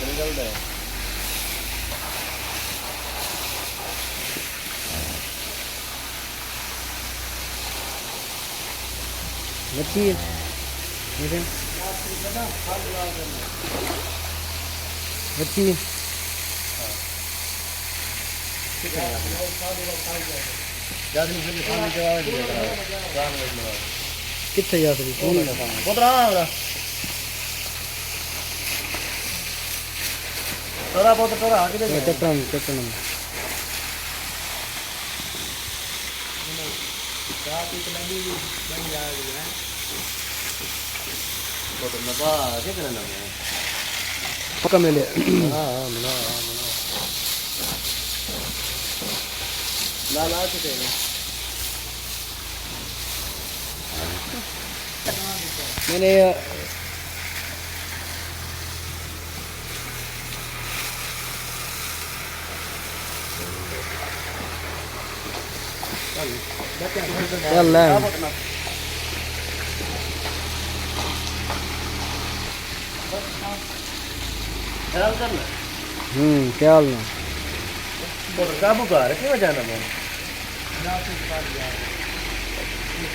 निकलता है मच्छी है मच्छी कितने यात्री चट्टान चट्टान पक्का मिले मैंने चल क्या हाल ना काबू कर क्यों जाना मैं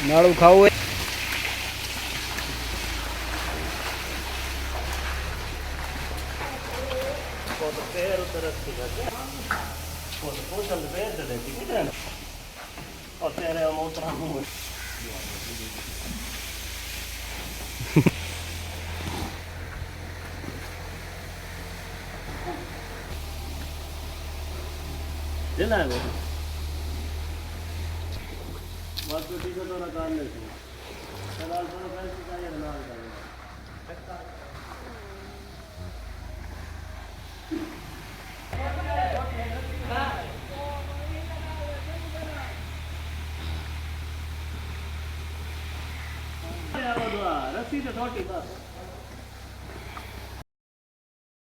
नाड़ू खाओ पैर उतर पोचल पैर दे कितने और तेरे मोटर मुंह लेना है बेटा बात तो ठीक है तो ना काम नहीं चला थोड़ा पैसे चाहिए ना रस्सी तो छोटी बस